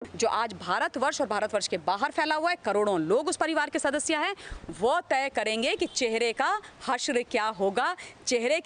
जो आज भारतवर्ष और भारतवर्ष के बाहर फैला हुआ है, करोड़ों लोग उस परिवार के सदस्य हैं, वो तय करेंगे कि चेहरे का हश्र क्या होगा। चेहरे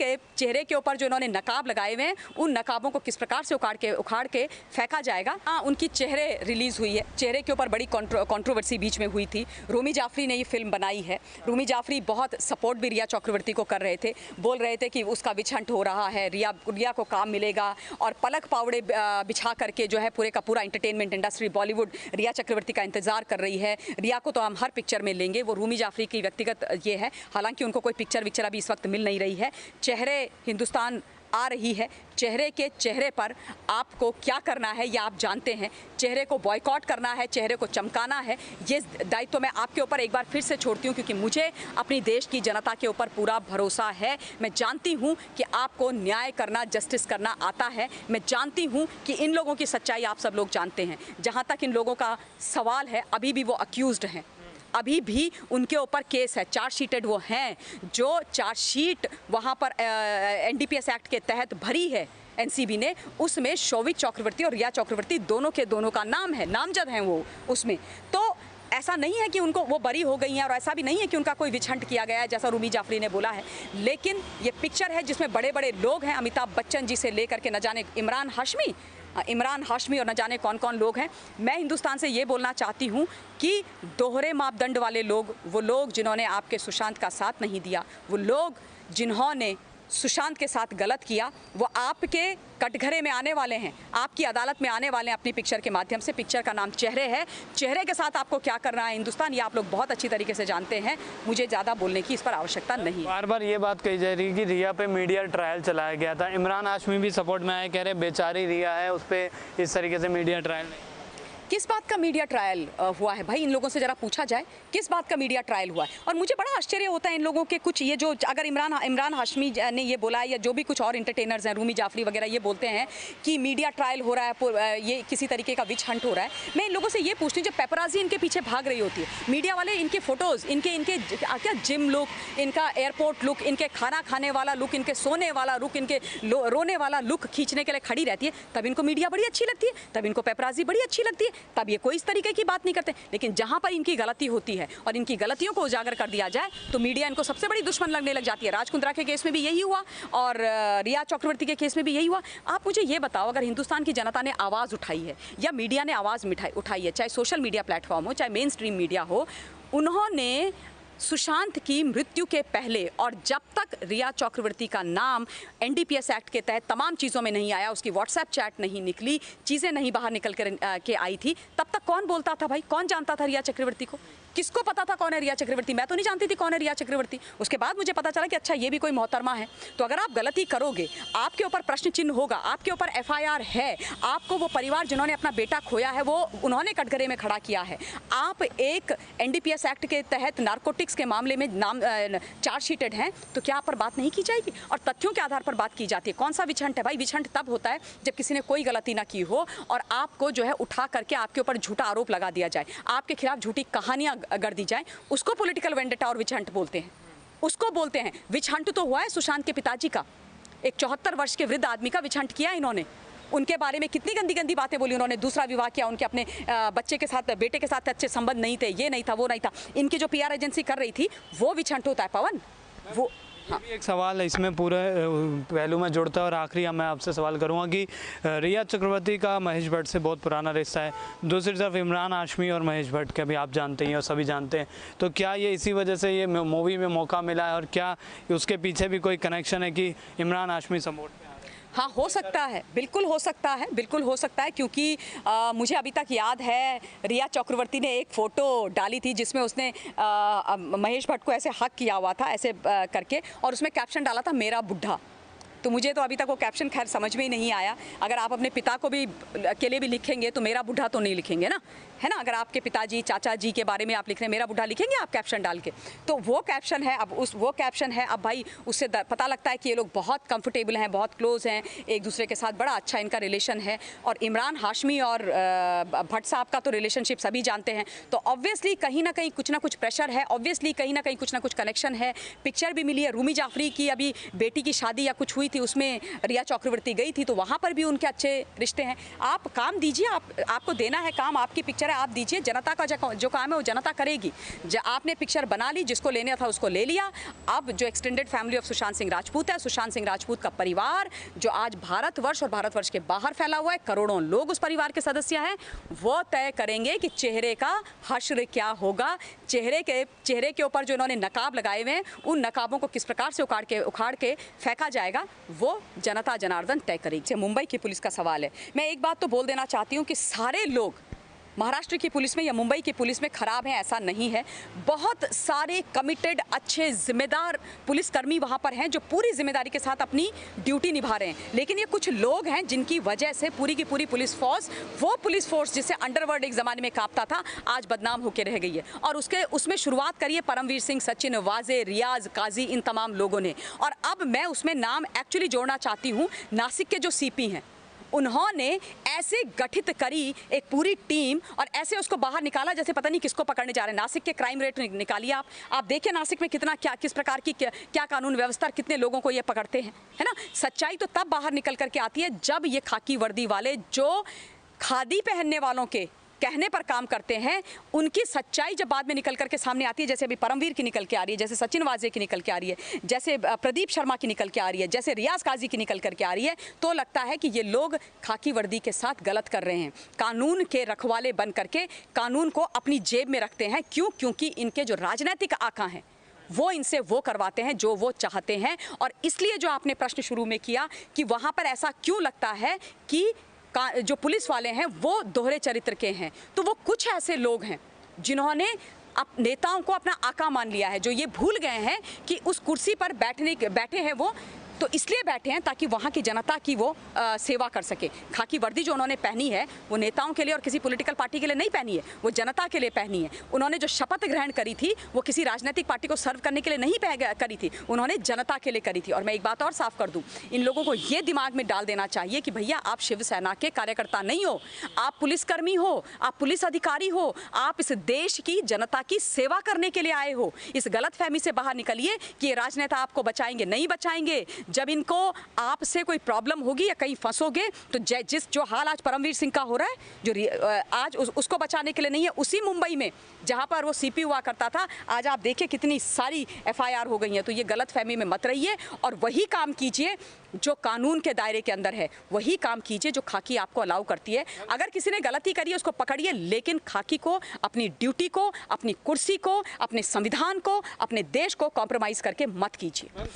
के ऊपर जो इन्होंने नकाब लगाए हुए हैं, उन नकाबों को किस प्रकार से उखाड़ के फेंका जाएगा। उनकी चेहरे रिलीज हुई है, चेहरे के ऊपर बड़ी कंट्रोवर्सी बीच में हुई थी। रूमी जाफरी ने ये फिल्म बनाई है। रूमी जाफरी बहुत सपोर्ट भी रिया चक्रवर्ती को कर रहे थे, बोल रहे थे कि उसका विच हंट हो रहा है, रिया को काम मिलेगा, और पलक पावड़े बिछा करके जो है पूरे का पूरा एंटरटेनमेंट इंडस्ट्री बॉलीवुड रिया चक्रवर्ती का इंतजार कर रही है। रिया को तो हम हर पिक्चर में लेंगे, वो रूमी जाफरी की व्यक्तिगत ये है। हालांकि उनको कोई पिक्चर अभी इस वक्त मिल नहीं रही है। चेहरे हिंदुस्तान आ रही है, चेहरे पर आपको क्या करना है ये आप जानते हैं। चेहरे को बॉयकॉट करना है, चेहरे को चमकाना है, ये दायित्व मैं आपके ऊपर एक बार फिर से छोड़ती हूँ, क्योंकि मुझे अपनी देश की जनता के ऊपर पूरा भरोसा है। मैं जानती हूँ कि आपको न्याय करना, जस्टिस करना आता है। मैं जानती हूँ कि इन लोगों की सच्चाई आप सब लोग जानते हैं। जहाँ तक इन लोगों का सवाल है, अभी भी वो अक्यूज्ड हैं, अभी भी उनके ऊपर केस है, चार्जशीटेड वो हैं। जो चार्जशीट वहाँ पर एनडीपीएस एक्ट के तहत भरी है एनसीबी ने, उसमें शोभित चक्रवर्ती और रिया चक्रवर्ती दोनों का नाम है, नामजद हैं वो उसमें। तो ऐसा नहीं है कि उनको वो बरी हो गई हैं, और ऐसा भी नहीं है कि उनका कोई विछंट किया गया है जैसा रूमी जाफरी ने बोला है। लेकिन ये पिक्चर है जिसमें बड़े बड़े लोग हैं, अमिताभ बच्चन जी से लेकर के न जाने इमरान हाशमी और न जाने कौन कौन लोग हैं। मैं हिंदुस्तान से ये बोलना चाहती हूँ कि दोहरे मापदंड वाले लोग, वो लोग जिन्होंने आपके सुशांत का साथ नहीं दिया, वो लोग जिन्होंने सुशांत के साथ गलत किया, वो आपके कटघरे में आने वाले हैं, आपकी अदालत में आने वाले हैं अपनी पिक्चर के माध्यम से। पिक्चर का नाम चेहरे है। चेहरे के साथ आपको क्या करना है हिंदुस्तान, ये आप लोग बहुत अच्छी तरीके से जानते हैं। मुझे ज़्यादा बोलने की इस पर आवश्यकता नहीं। बार बार ये बात कही जा रही है कि रिया पे मीडिया ट्रायल चलाया गया था। इमरान हाशमी भी सपोर्ट में आए, कह रहे बेचारी रिया है, उस पर इस तरीके से मीडिया ट्रायल नहीं। किस बात का मीडिया ट्रायल हुआ है भाई? इन लोगों से ज़रा पूछा जाए किस बात का मीडिया ट्रायल हुआ है। और मुझे बड़ा आश्चर्य होता है इन लोगों के कुछ ये जो, अगर इमरान हाशमी ने ये बोला है, या जो भी कुछ और इंटरटेनर्स हैं, रूमी जाफरी वगैरह, ये बोलते हैं कि मीडिया ट्रायल हो रहा है, ये किसी तरीके का विच हंट हो रहा है। मैं इन लोगों से ये पूछती हूँ, जब पेपराजी इनके पीछे भाग रही होती है, मीडिया वाले इनके फोटोज़, इनके क्या जिम लुक, इनका एयरपोर्ट लुक, इनके खाना खाने वाला लुक, इनके सोने वाला लुक, इनके रोने वाला लुक खींचने के लिए खड़ी रहती है, तब इनको मीडिया बड़ी अच्छी लगती है, तब इनको पेपराजी बड़ी अच्छी लगती है, तब ये कोई इस तरीके की बात नहीं करते। लेकिन जहां पर इनकी गलती होती है और इनकी गलतियों को उजागर कर दिया जाए, तो मीडिया इनको सबसे बड़ी दुश्मन लगने लग जाती है। राज कुंद्रा के केस में भी यही हुआ, और रिया चक्रवर्ती के केस में भी यही हुआ। आप मुझे ये बताओ, अगर हिंदुस्तान की जनता ने आवाज़ उठाई है, या मीडिया ने आवाज़ उठाई है, चाहे सोशल मीडिया प्लेटफॉर्म हो, चाहे मेन स्ट्रीम मीडिया हो, उन्होंने सुशांत की मृत्यु के पहले और जब तक रिया चक्रवर्ती का नाम एनडीपीएस एक्ट के तहत तमाम चीज़ों में नहीं आया, उसकी व्हाट्सएप चैट नहीं निकली, चीज़ें नहीं बाहर निकल कर के आई थी, तब तक कौन बोलता था भाई? कौन जानता था रिया चक्रवर्ती को? किसको पता था कौन है रिया चक्रवर्ती? मैं तो नहीं जानती थी कौन है रिया चक्रवर्ती। उसके बाद मुझे पता चला कि अच्छा ये भी कोई मोहतरमा है। तो अगर आप गलती करोगे, आपके ऊपर प्रश्न चिन्ह होगा, आपके ऊपर एफआईआर है, आपको वो परिवार जिन्होंने अपना बेटा खोया है वो उन्होंने कटघरे में खड़ा किया है, आप एक एनडीपीएस एक्ट के तहत नारकोटिक्स के मामले में नाम चार्जशीटेड हैं, तो क्या आप पर बात नहीं की जाएगी और तथ्यों के आधार पर बात की जाती है? कौन सा विछंट है भाई? विछंट तब होता है जब किसी ने कोई गलती ना की हो और आपको जो है उठा करके आपके ऊपर झूठा आरोप लगा दिया जाए, आपके खिलाफ झूठी कहानियां गढ़ दी जाए, उसको पॉलिटिकल वेंडेटा और विछंट बोलते हैं। उसको बोलते हैं विछंट। तो हुआ है सुशांत के पिताजी का, एक 74 वर्ष के वृद्ध आदमी का विछंट किया इन्होंने। उनके बारे में कितनी गंदी गंदी बातें बोली उन्होंने। दूसरा विवाह किया, उनके अपने बच्चे के साथ, बेटे के साथ अच्छे संबंध नहीं थे, ये नहीं था, वो नहीं था। इनकी जो पीआर एजेंसी कर रही थी वो विछंट होता है पवन, वो। हाँ। ये भी एक सवाल है, इसमें पूरे पहलू में जुड़ता है। और आखिरी मैं आपसे सवाल करूंगा कि रिया चक्रवर्ती का महेश भट्ट से बहुत पुराना रिश्ता है, दूसरी तरफ इमरान हाशमी और महेश भट्ट का भी आप जानते हैं और सभी जानते हैं, तो क्या ये इसी वजह से ये मूवी में मौका मिला है और क्या उसके पीछे भी कोई कनेक्शन है कि इमरान हाशमी सपोर्ट? हाँ, हो सकता है, बिल्कुल हो सकता है, बिल्कुल हो सकता है, क्योंकि मुझे अभी तक याद है रिया चक्रवर्ती ने एक फ़ोटो डाली थी जिसमें उसने महेश भट्ट को ऐसे हक किया हुआ था, ऐसे करके, और उसमें कैप्शन डाला था मेरा बुढ़ा। तो मुझे तो अभी तक वो कैप्शन खैर समझ में ही नहीं आया। अगर आप अपने पिता को भी के लिए भी लिखेंगे तो मेरा बुढ़ा तो नहीं लिखेंगे ना, है ना? अगर आपके पिताजी, चाचा जी के बारे में आप लिख रहे हैं, मेरा बुढ़ा लिखेंगे आप कैप्शन डाल के? तो वो कैप्शन है, अब वो कैप्शन है, अब भाई उससे पता लगता है कि ये लोग बहुत कंफर्टेबल हैं, बहुत क्लोज हैं एक दूसरे के साथ, बड़ा अच्छा इनका रिलेशन है। और इमरान हाशमी और भट्ट साहब का तो रिलेशनशिप सभी जानते हैं। तो ऑब्वियसली कहीं ना कहीं कुछ ना कुछ प्रेशर है, ऑब्वियसली कहीं ना कुछ कनेक्शन है। पिक्चर भी मिली है, रूमी जाफरी की अभी बेटी की शादी या कुछ हुई थी उसमें रिया चक्रवर्ती गई थी, तो वहाँ पर भी उनके अच्छे रिश्ते हैं। आप काम दीजिए, आपको देना है काम, आपकी पिक्चर है, आप दीजिए, जनता का जो काम है वो जनता करेगी। आपने पिक्चर बना ली, जिसको लेना था उसको ले लिया। अब जो extended family of Sushant Singh Rajput है, सुशांत सिंह राजपूत का परिवार जो आज भारतवर्ष और भारतवर्ष के बाहर फैला हुआ है, करोड़ों लोग उस परिवार के सदस्य हैं, वो तय करेंगे कि चेहरे का हश्र क्या होगा। चेहरे के ऊपर जो इन्होंने नकाब लगाए हुए हैं, उन नकाबों को किस प्रकार से उखाड़ के फेंका जाएगा, वो जनता जनार्दन तय करेगी। मुंबई की पुलिस का सवाल है, मैं एक बात तो बोल देना चाहती हूँ कि सारे लोग महाराष्ट्र की पुलिस में या मुंबई की पुलिस में खराब हैं, ऐसा नहीं है। बहुत सारे कमिटेड, अच्छे, जिम्मेदार पुलिसकर्मी वहाँ पर हैं जो पूरी जिम्मेदारी के साथ अपनी ड्यूटी निभा रहे हैं। लेकिन ये कुछ लोग हैं जिनकी वजह से पूरी की पूरी पुलिस फोर्स, वो पुलिस फोर्स जिसे अंडरवर्ल्ड एक ज़माने में कांपता था, आज बदनाम होकर रह गई है। और उसमें शुरुआत करी है परमवीर सिंह, सचिन वाजे, रियाज, काजी, इन तमाम लोगों ने। और अब मैं उसमें नाम एक्चुअली जोड़ना चाहती हूँ नासिक के जो सीपी हैं, उन्होंने ऐसे गठित करी एक पूरी टीम और ऐसे उसको बाहर निकाला जैसे पता नहीं किसको पकड़ने जा रहे हैं। नासिक के क्राइम रेट निकालिए आप देखिए नासिक में कितना किस प्रकार की क्या कानून व्यवस्था, कितने लोगों को ये पकड़ते हैं, है ना। सच्चाई तो तब बाहर निकल करके आती है जब ये खाकी वर्दी वाले जो खादी पहनने वालों के कहने पर काम करते हैं, उनकी सच्चाई जब बाद में निकल करके सामने आती है, जैसे अभी परमवीर की निकल के आ रही है, जैसे सचिन वाजे की निकल के आ रही है, जैसे प्रदीप शर्मा की निकल के आ रही है, जैसे रियाज काजी की निकल करके आ रही है, तो लगता है कि ये लोग खाकी वर्दी के साथ गलत कर रहे हैं। कानून के रखवाले बन करके कानून को अपनी जेब में रखते हैं। क्यों? क्योंकि इनके जो राजनीतिक आका हैं वो इनसे वो करवाते हैं जो वो चाहते हैं। और इसलिए जो आपने प्रश्न शुरू में किया कि वहाँ पर ऐसा क्यों लगता है कि जो पुलिस वाले हैं वो दोहरे चरित्र के हैं, तो वो कुछ ऐसे लोग हैं जिन्होंने नेताओं को अपना आका मान लिया है, जो ये भूल गए हैं कि उस कुर्सी पर बैठे हैं वो तो इसलिए बैठे हैं ताकि वहाँ की जनता की वो सेवा कर सके। खाकी वर्दी जो उन्होंने पहनी है वो नेताओं के लिए और किसी पॉलिटिकल पार्टी के लिए नहीं पहनी है, वो जनता के लिए पहनी है। उन्होंने जो शपथ ग्रहण करी थी वो किसी राजनीतिक पार्टी को सर्व करने के लिए नहीं करी थी, उन्होंने जनता के लिए करी थी। और मैं एक बात और साफ कर दूं, इन लोगों को ये दिमाग में डाल देना चाहिए कि भैया आप शिवसेना के कार्यकर्ता नहीं हो, आप पुलिसकर्मी हो, आप पुलिस अधिकारी हो, आप इस देश की जनता की सेवा करने के लिए आए हो। इस गलतफहमी से बाहर निकलिए कि ये राजनेता आपको बचाएंगे, नहीं बचाएंगे। जब इनको आपसे कोई प्रॉब्लम होगी या कहीं फंसोगे तो जो हाल आज परमवीर सिंह का हो रहा है, जो आज उसको बचाने के लिए नहीं है, उसी मुंबई में जहां पर वो सीपी हुआ करता था, आज आप देखिए कितनी सारी एफआईआर हो गई हैं। तो ये गलतफहमी में मत रहिए और वही काम कीजिए जो कानून के दायरे के अंदर है, वही काम कीजिए जो खाकी आपको अलाउ करती है। अगर किसी ने गलती करी है उसको पकड़िए, लेकिन खाकी को, अपनी ड्यूटी को, अपनी कुर्सी को, अपने संविधान को, अपने देश को कॉम्प्रोमाइज करके मत कीजिए।